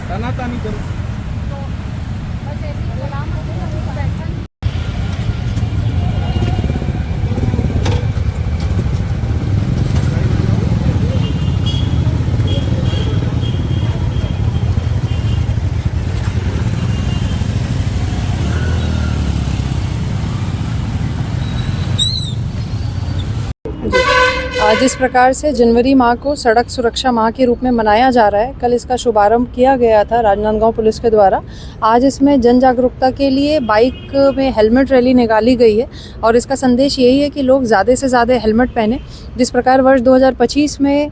तानातानी करो। बस ऐसी गुलाम होते हैं, वो बैठा नहीं। जिस प्रकार से जनवरी माह को सड़क सुरक्षा माह के रूप में मनाया जा रहा है, कल इसका शुभारंभ किया गया था राजनांदगांव पुलिस के द्वारा। आज इसमें जन जागरूकता के लिए बाइक में हेलमेट रैली निकाली गई है और इसका संदेश यही है कि लोग ज़्यादा से ज़्यादा हेलमेट पहने। जिस प्रकार वर्ष 2025 में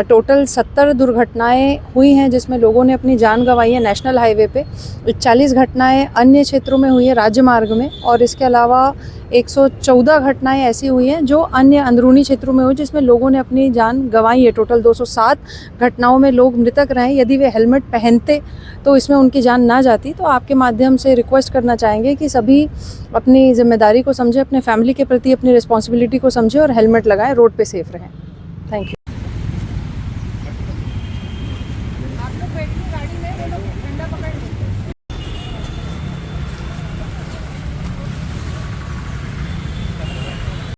टोटल 70 दुर्घटनाएं हुई हैं जिसमें लोगों ने अपनी जान गंवाई है नेशनल हाईवे पे, 40 घटनाएं अन्य क्षेत्रों में हुई है राज्य मार्ग में, और इसके अलावा 114 घटनाएं ऐसी हुई हैं जो अन्य अंदरूनी क्षेत्रों में हुई जिसमें लोगों ने अपनी जान गंवाई है। टोटल 207 घटनाओं में लोग मृतक रहे। यदि वे हेलमेट पहनते तो इसमें उनकी जान ना जाती। तो आपके माध्यम से रिक्वेस्ट करना चाहेंगे कि सभी अपनी जिम्मेदारी को समझें, अपने फैमिली के प्रति अपनी रिस्पॉन्सिबिलिटी को समझें और हेलमेट लगाएं, रोड पे सेफ रहें। Thank you.